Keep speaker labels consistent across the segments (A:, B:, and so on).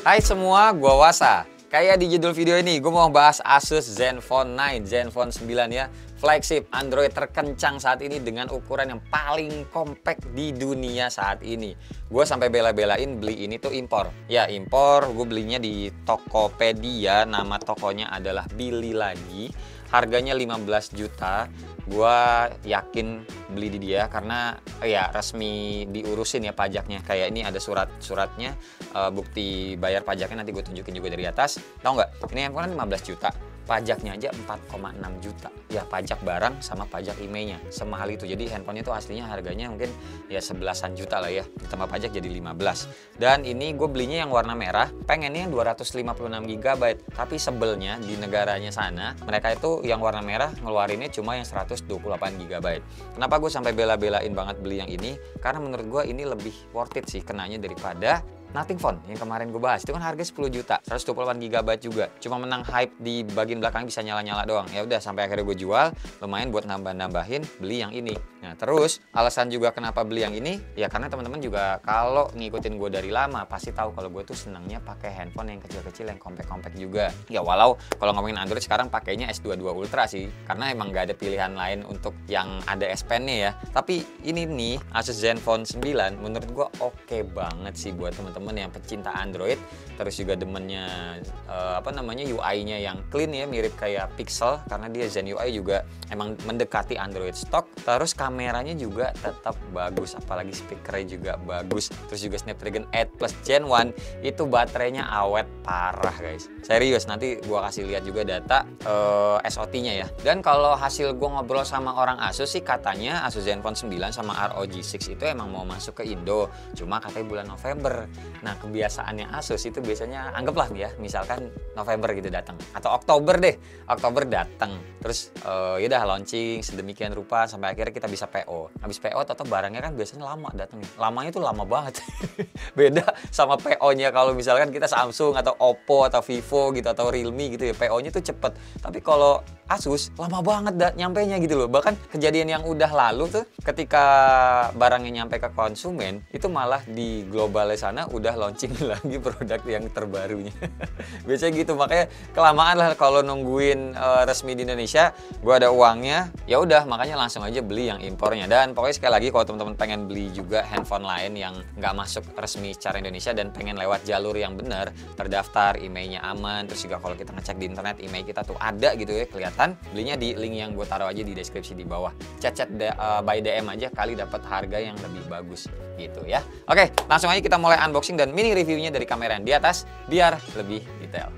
A: Hai semua, gua Wasa. Kayak di judul video ini, gue mau bahas Asus Zenfone 9, Zenfone 9 ya. Flagship Android terkencang saat ini dengan ukuran yang paling compact di dunia saat ini. Gue sampai bela-belain beli ini tuh impor. Ya impor, gue belinya di Tokopedia, nama tokonya adalah Bili lagi. Harganya 15 juta. Gua yakin beli di dia karena ya resmi diurusin ya pajaknya. Kayak ini ada suratnya, bukti bayar pajaknya nanti gue tunjukin juga dari atas. Tahu nggak? Ini handphone 15 juta. Pajaknya aja 4,6 juta. Ya pajak barang sama pajak IMEI-nya. Semahal itu. Jadi handphonenya tuh aslinya harganya mungkin ya 11-an juta lah ya. Ditambah pajak jadi 15. Dan ini gue belinya yang warna merah. Pengennya yang 256 GB. Tapi sebelnya di negaranya sana, mereka itu yang warna merah ngeluarinnya cuma yang 128 GB. Kenapa gue sampai bela-belain banget beli yang ini? Karena menurut gue ini lebih worth it sih kenanya daripada Nothing Phone yang kemarin gue bahas. Itu kan harga 10 juta, 128 GB juga. Cuma menang hype di bagian belakang bisa nyala-nyala doang. Ya udah sampai akhirnya gue jual, lumayan buat nambah-nambahin beli yang ini. Nah, terus alasan juga kenapa beli yang ini ya karena teman-teman juga kalau ngikutin gue dari lama pasti tahu kalau gue tuh senangnya pakai handphone yang kecil-kecil yang compact-compact juga. Ya walau kalau ngomongin Android sekarang pakainya S22 Ultra sih, karena emang nggak ada pilihan lain untuk yang ada S Pen-nya ya. Tapi ini nih Asus Zenfone 9 menurut gue oke banget sih buat teman-teman yang pecinta Android, terus juga demennya UI-nya yang clean ya, mirip kayak Pixel karena dia Zen UI juga emang mendekati Android stock. Terus kameranya juga tetap bagus, apalagi speakernya juga bagus. Terus juga Snapdragon 8 Plus Gen 1 itu baterainya awet parah guys. Serius, nanti gua kasih lihat juga data SOT-nya ya. Dan kalau hasil gua ngobrol sama orang Asus sih katanya Asus Zenfone 9 sama ROG 6 itu emang mau masuk ke Indo, cuma katanya bulan November. Nah kebiasaannya Asus itu biasanya anggaplah ya misalkan November gitu datang atau Oktober deh, Oktober datang terus yaudah launching sedemikian rupa sampai akhirnya kita bisa PO. Habis PO atau barangnya kan biasanya lama datangnya, lamanya tuh lama banget. Beda sama PO-nya kalau misalkan kita Samsung atau Oppo atau Vivo gitu atau Realme gitu ya, PO-nya tuh cepet. Tapi kalau Asus lama banget nyampenya gitu loh. Bahkan kejadian yang udah lalu tuh ketika barangnya nyampe ke konsumen itu malah di globalnya sana udah launching lagi produk yang terbarunya. Biasanya gitu, makanya kelamaan lah kalau nungguin resmi di Indonesia. Gue ada uangnya, ya udah makanya langsung aja beli yang impornya. Dan pokoknya sekali lagi kalau teman-teman pengen beli juga handphone lain yang nggak masuk resmi secara Indonesia dan pengen lewat jalur yang benar, terdaftar, IMEI-nya aman, terus juga kalau kita ngecek di internet IMEI kita tuh ada gitu ya kelihatan, belinya di link yang gue taruh aja di deskripsi di bawah. Chat by DM aja kali dapat harga yang lebih bagus gitu ya. Oke, langsung aja kita mulai unboxing dan mini reviewnya dari kamera yang di atas biar lebih detail.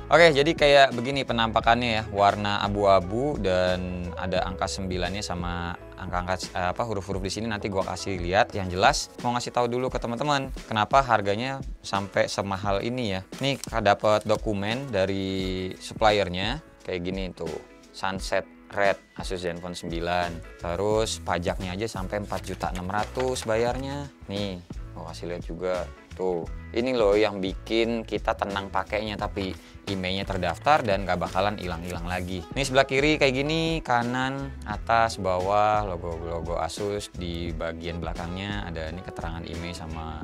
A: Oke, jadi kayak begini penampakannya ya, warna abu-abu dan ada angka 9-nya sama angka-angka huruf-huruf di sini nanti gua kasih lihat. Yang jelas mau ngasih tahu dulu ke teman-teman kenapa harganya sampai semahal ini ya. Nih dapat dokumen dari suppliernya kayak gini tuh. Sunset Red Asus Zenfone 9. Terus pajaknya aja sampai 4.600.000 bayarnya. Nih, gua kasih lihat juga. Tuh, ini loh yang bikin kita tenang pakainya, tapi IMEI-nya terdaftar dan gak bakalan hilang-hilang lagi. Ini sebelah kiri kayak gini, kanan, atas, bawah, logo Asus. Di bagian belakangnya ada ini keterangan IMEI sama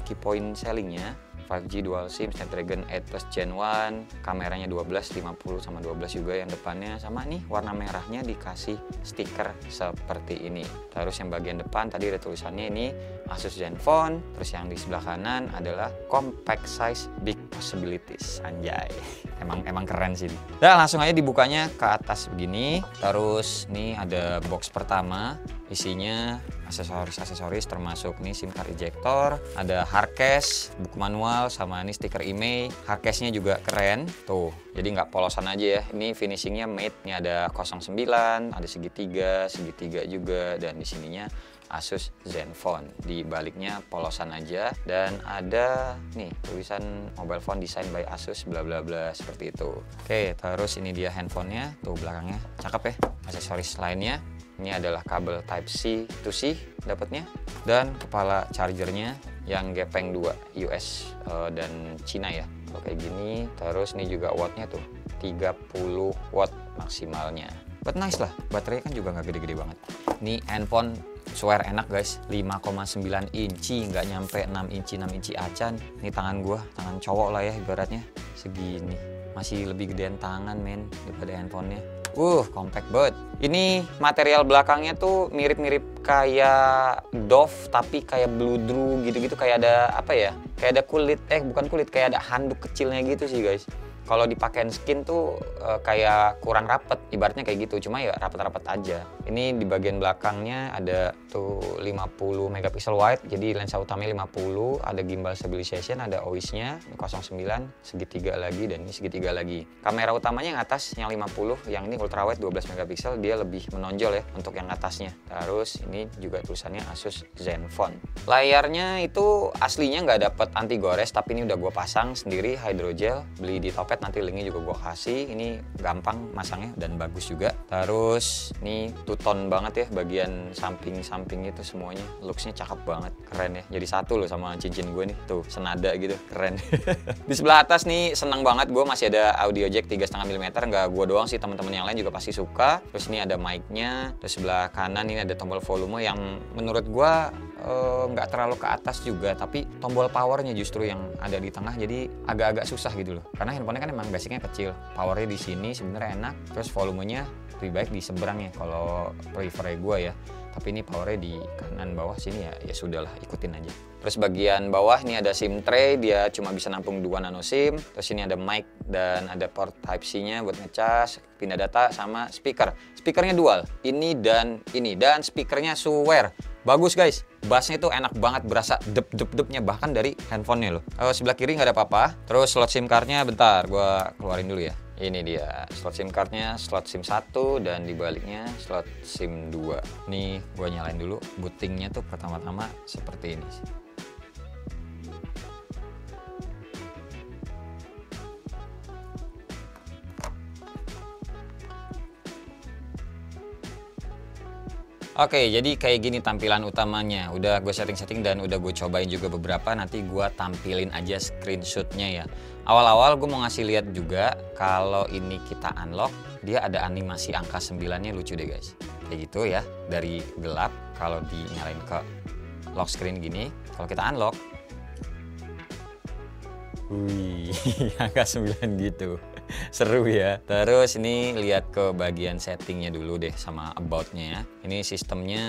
A: key point sellingnya. 5G dual SIM, Snapdragon 8 Plus Gen 1, kameranya 12, 50 sama 12 juga yang depannya, sama nih warna merahnya dikasih stiker seperti ini. Terus yang bagian depan tadi ada tulisannya ini Asus Zenfone, terus yang di sebelah kanan adalah compact size big possibilities. Anjay. Emang keren sih. Nah, langsung aja dibukanya ke atas begini. Terus nih ada box pertama, isinya aksesoris termasuk nih SIM card ejector, ada hardcase, buku manual, sama ini stiker IMEI. Hardcase-nya juga keren tuh, jadi nggak polosan aja ya. Ini finishingnya matte, ini ada 09, ada segitiga juga, dan di sininya Asus Zenfone. Di baliknya polosan aja dan ada nih tulisan mobile phone design by Asus bla bla bla seperti itu. Oke, terus ini dia handphonenya tuh belakangnya, cakep ya. Aksesoris lainnya ini adalah kabel Type C to C dapatnya, dan kepala chargernya yang gepeng 2 US dan Cina ya. Kayak gini. Terus ini juga wattnya tuh 30 watt maksimalnya. But nice lah, baterainya kan juga nggak gede-gede banget. Ini handphone Swear enak guys, 5,9 inci, nggak nyampe 6 inci acan. Ini tangan gua, tangan cowok lah ya ibaratnya, segini. Masih lebih gedean tangan men daripada handphonenya. Compact banget. Ini material belakangnya tuh mirip-mirip kayak Dove, tapi kayak bludru gitu-gitu, kayak ada apa ya? Kayak ada kulit, bukan kulit, kayak ada handuk kecilnya gitu sih guys. Kalau dipakein skin tuh kayak kurang rapet, ibaratnya kayak gitu, cuma ya rapet-rapet aja. Ini di bagian belakangnya ada tuh 50 megapiksel wide, jadi lensa utamanya 50, ada gimbal stabilization, ada OIS-nya 09, segitiga lagi, dan ini segitiga lagi. Kamera utamanya yang atas yang 50, yang ini ultra wide 12 megapiksel, dia lebih menonjol ya untuk yang atasnya. Terus ini juga tulisannya Asus Zenfone. Layarnya itu aslinya nggak dapet anti gores, tapi ini udah gue pasang sendiri hydrogel, beli di Topet, nanti linknya juga gue kasih. Ini gampang masangnya dan bagus juga. Terus ini two-tone banget ya, bagian samping-samping itu semuanya looksnya cakep banget, keren ya, jadi satu loh sama cincin gue nih, tuh senada gitu, keren. Di sebelah atas nih seneng banget gue, masih ada audio jack 3,5 mm, nggak gue doang sih, teman-teman yang lain juga pasti suka. Terus ini ada mic-nya. Terus sebelah kanan ini ada tombol volume yang menurut gue nggak terlalu ke atas juga, tapi tombol powernya justru yang ada di tengah, jadi agak-agak susah gitu loh, karena handphonenya kan emang basicnya kecil. Powernya di sini sebenarnya enak, terus volumenya lebih baik di seberangnya kalau prefer gue ya, tapi ini powernya di kanan bawah sini ya sudahlah, ikutin aja. Terus bagian bawah ini ada SIM tray, dia cuma bisa nampung 2 nano SIM. Terus ini ada mic dan ada port Type-C-nya buat ngecas, pindah data, sama speaker. Speakernya dual, ini, dan speakernya Swear. Bagus guys, bassnya itu enak banget, berasa dep-dep-depnya bahkan dari handphonenya loh. Sebelah kiri nggak ada apa-apa. Terus slot SIM cardnya bentar, gua keluarin dulu ya. Ini dia slot SIM cardnya, slot SIM 1, dan dibaliknya slot SIM 2. Nih gua nyalain dulu, bootingnya tuh pertama-tama seperti ini sih. Oke, jadi kayak gini tampilan utamanya. Udah gue setting-setting dan udah gue cobain juga beberapa. Nanti gue tampilin aja screenshotnya ya. Awal-awal gue mau ngasih lihat juga kalau ini kita unlock, dia ada animasi angka 9-nya, lucu deh guys. Kayak gitu ya, dari gelap kalau dinyalain ke lock screen gini. Kalau kita unlock, wih, angka 9 gitu. Seru ya. Terus ini lihat ke bagian settingnya dulu deh, sama about-nya ya. Ini sistemnya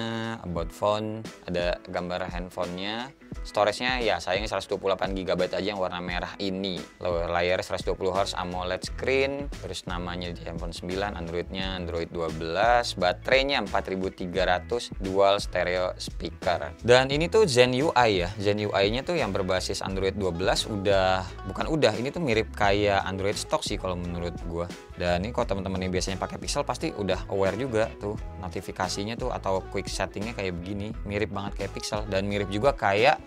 A: about phone, ada gambar handphonenya. Storage-nya ya sayangnya 128 GB aja yang warna merah ini. Layarnya 120 Hz AMOLED screen. Terus namanya di handphone 9, Android-nya Android 12, baterainya 4300, dual stereo speaker. Dan ini tuh Zen UI ya. Zen UI-nya tuh yang berbasis Android 12 ini tuh mirip kayak Android stock sih kalau menurut gua. Dan ini kalau teman-teman yang biasanya pakai Pixel pasti udah aware juga tuh notifikasinya tuh atau quick settingnya kayak begini, mirip banget kayak Pixel, dan mirip juga kayak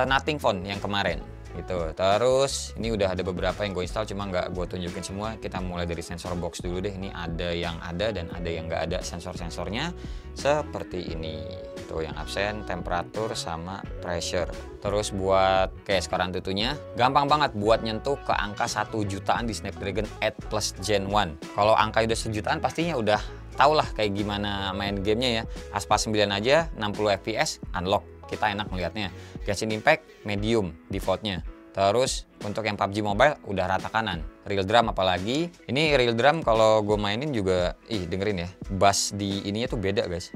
A: Nothing Phone yang kemarin gitu. Terus ini udah ada beberapa yang gue install, cuma nggak gue tunjukin semua. Kita mulai dari sensor box dulu deh. Ini ada yang ada dan ada yang nggak ada sensor-sensornya seperti ini. Tuh yang absen, temperatur, sama pressure. Terus buat kayak sekarang tentunya gampang banget buat nyentuh ke angka 1 jutaan di Snapdragon 8 Plus Gen 1. Kalau angka udah 1 jutaan pastinya udah tau lah kayak gimana main gamenya ya. Aspa 9 aja 60 fps unlock, kita enak melihatnya. Genshin Impact medium defaultnya. Terus untuk yang PUBG Mobile udah rata kanan. Real drum apalagi. Ini real drum kalau gue mainin juga, dengerin ya, bass di ininya tuh beda guys.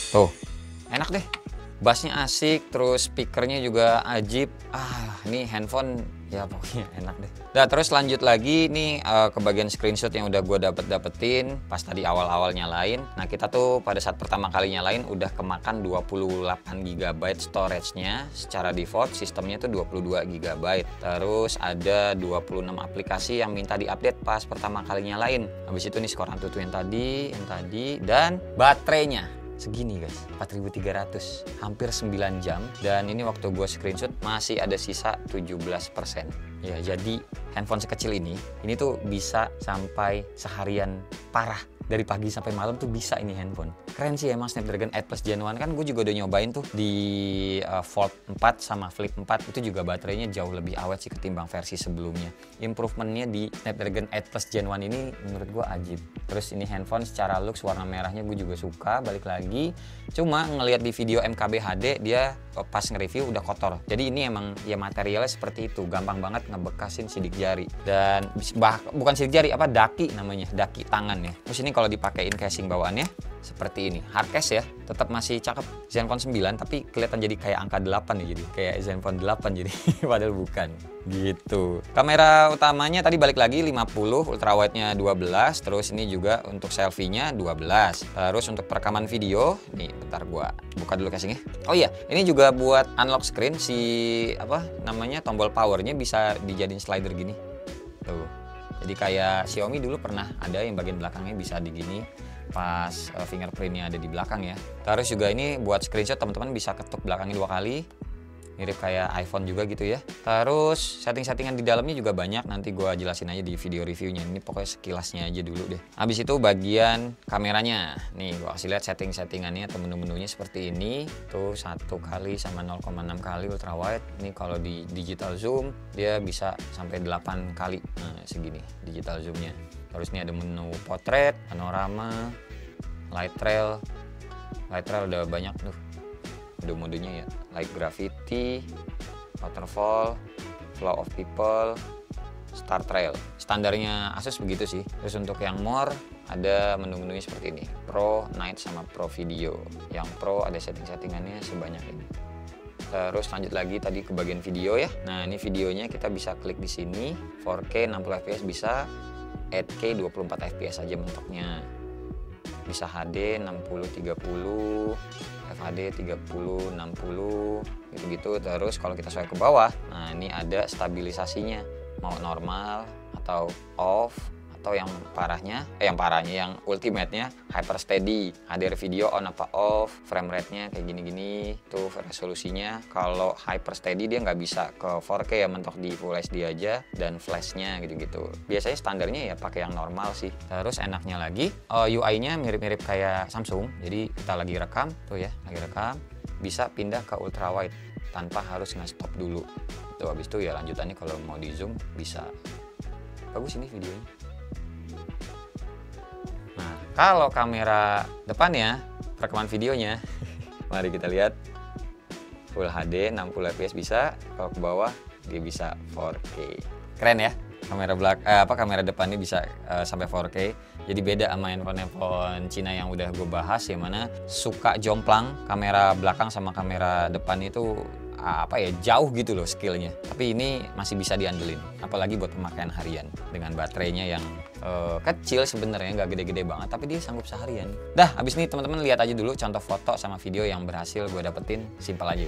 A: Tuh, enak deh. Bassnya asik, terus speakernya juga ajib. Ini handphone ya pokoknya enak deh. Nah, terus lanjut lagi nih ke bagian screenshot yang udah gue dapetin pas tadi awal-awal nyalain. Nah, kita tuh pada saat pertama kali nyalain udah kemakan 28 GB storage-nya. Secara default sistemnya tuh 22 GB. Terus ada 26 aplikasi yang minta diupdate pas pertama kali nyalain. Habis itu nih skor Antutu yang tadi, dan baterainya segini guys, 4300, hampir 9 jam. Dan ini waktu gue screenshot masih ada sisa 17%. Ya, jadi handphone sekecil ini tuh bisa sampai seharian parah dari pagi sampai malam tuh bisa ini handphone. Keren sih emang Snapdragon 8 Plus Gen 1, kan gue juga udah nyobain tuh di Fold 4 sama Flip 4, itu juga baterainya jauh lebih awet sih ketimbang versi sebelumnya. Improvementnya di Snapdragon 8 Plus Gen 1 ini menurut gue ajib. Terus ini handphone secara looks warna merahnya gue juga suka, balik lagi. Cuma ngelihat di video MKB HD dia pas nge-review udah kotor. Jadi ini emang ya materialnya seperti itu, gampang banget ngebekasin sidik jari. Dan bukan sidik jari, apa, daki namanya, daki tangan ya. Terus ini kalau dipakein casing bawaannya seperti ini. Hardcase ya, tetap masih cakep. Zenfone 9 tapi kelihatan jadi kayak angka 8 ya, jadi kayak Zenfone 8 jadi padahal bukan. Gitu. Kamera utamanya tadi balik lagi 50, ultrawide-nya 12, terus ini juga untuk selfie-nya 12. Terus untuk perekaman video, nih bentar gua buka dulu casingnya. Oh iya, ini juga buat unlock screen, si apa namanya, tombol powernya bisa dijadiin slider gini. Tuh. Jadi kayak Xiaomi dulu pernah ada yang bagian belakangnya bisa digini pas fingerprintnya ada di belakang ya. Terus juga ini buat screenshot, teman-teman bisa ketuk belakangnya 2 kali. Mirip kayak iPhone juga gitu ya. Terus setting-settingan di dalamnya juga banyak, nanti gue jelasin aja di video reviewnya. Ini pokoknya sekilasnya aja dulu deh. Habis itu bagian kameranya. Nih gue kasih lihat setting-settingannya atau menu-menunya seperti ini. Tuh 1 kali sama 0,6 kali ultrawide. Ini kalau di digital zoom dia bisa sampai 8 kali. Nah segini digital zoomnya. Terus ini ada menu portrait, panorama, light trail. Light trail udah banyak tuh mode-modenya ya, like gravity, waterfall, flow of people, star trail. Standarnya Asus begitu sih. Terus untuk yang more ada menu-menunya seperti ini, Pro, Night sama Pro Video. Yang Pro ada setting-settingannya sebanyak ini. Terus lanjut lagi tadi ke bagian video ya. Nah ini videonya kita bisa klik di sini, 4K 60 fps bisa, 8K 24 fps aja mentoknya. Bisa HD 60-30, FHD 30-60 gitu-gitu. Terus kalau kita swipe ke bawah, nah ini ada stabilisasinya, mau normal atau off, atau yang parahnya yang ultimate-nya hyper steady, HDR video on apa off, frame rate-nya kayak gini-gini, tuh resolusinya. Kalau hyper steady dia nggak bisa ke 4K ya, mentok di Full HD aja, dan flash-nya gitu-gitu. Biasanya standarnya ya pakai yang normal sih. Terus enaknya lagi UI-nya mirip-mirip kayak Samsung. Jadi kita lagi rekam tuh ya, lagi rekam bisa pindah ke ultrawide tanpa harus nge-stop dulu. Tuh habis itu ya lanjutannya kalau mau di zoom bisa. Bagus ini videonya. Nah, kalau kamera depannya, perekaman videonya, mari kita lihat. Full HD 60 fps bisa, kalau ke bawah dia bisa 4K. Keren ya? Kamera depannya bisa sampai 4K. Jadi beda sama handphone Cina yang udah gue bahas, yang mana suka jomplang kamera belakang sama kamera depan itu jauh gitu loh skillnya. Tapi ini masih bisa diandelin, apalagi buat pemakaian harian dengan baterainya yang kecil sebenarnya, nggak gede-gede banget, tapi dia sanggup seharian. Dah, habis ini teman-teman lihat aja dulu contoh foto sama video yang berhasil gue dapetin, simpel aja.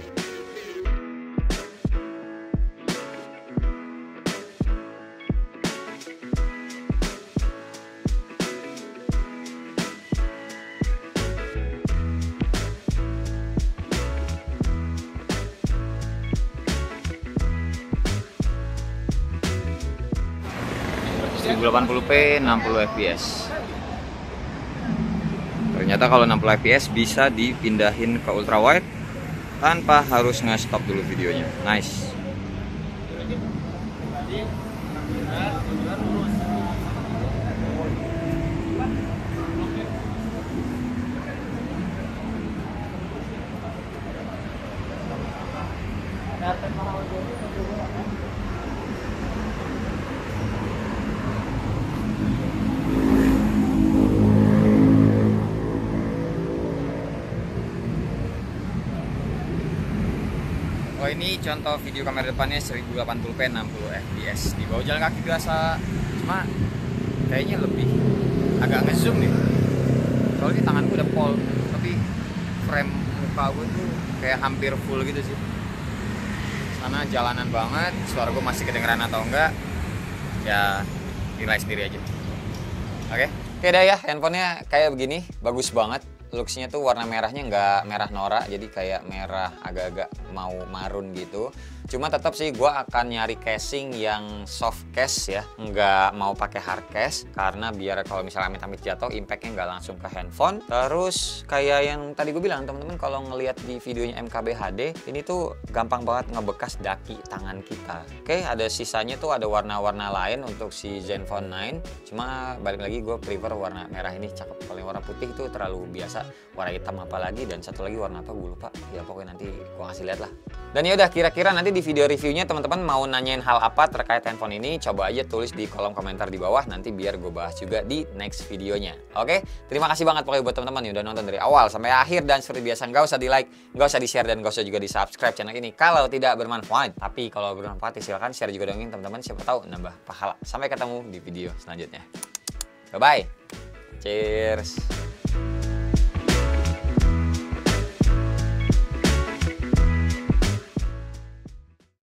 A: Seribu 1080p 60 fps. Ternyata kalau 60 fps bisa dipindahin ke ultrawide tanpa harus nge-stop dulu videonya. Nice. Oh ini contoh video kamera depannya 1080p 60 fps. Di bawah jalan kaki biasa, cuma kayaknya lebih agak ngezoom nih. Soalnya di tangan gue udah pol, tapi frame muka gue tuh kayak hampir full gitu sih. Karena jalanan banget, suara gue masih kedengeran atau enggak, ya nilai sendiri aja. Oke dah ya, handphonenya kayak begini, bagus banget. looksnya tuh warna merahnya nggak merah norak, jadi kayak merah agak-agak mau marun gitu. Cuma tetap sih gue akan nyari casing yang soft case ya, nggak mau pakai hard case, karena biar kalau misalnya amit-amit jatuh impactnya nggak langsung ke handphone. Terus kayak yang tadi gue bilang teman-teman, kalau ngelihat di videonya MKBHD ini tuh gampang banget ngebekas daki tangan kita. Oke, ada sisanya tuh ada warna-warna lain untuk si Zenfone 9. Cuma balik lagi gue prefer warna merah ini cakep. Kalau yang warna putih itu terlalu biasa, warna hitam apalagi, dan satu lagi warna apa gue lupa. Ya pokoknya nanti gue kasih lihat lah. Dan ya udah, kira-kira nanti di video reviewnya teman-teman mau nanyain hal apa terkait handphone ini, coba aja tulis di kolom komentar di bawah, nanti biar gue bahas juga di next videonya. Oke, terima kasih banget pokoknya buat teman-teman yang udah nonton dari awal sampai akhir, dan seperti biasa nggak usah di like, nggak usah di share, dan nggak usah juga di subscribe channel ini kalau tidak bermanfaat. Tapi kalau bermanfaat silahkan share juga dongin teman-teman, siapa tahu nambah pahala. Sampai ketemu di video selanjutnya. Bye bye. Cheers.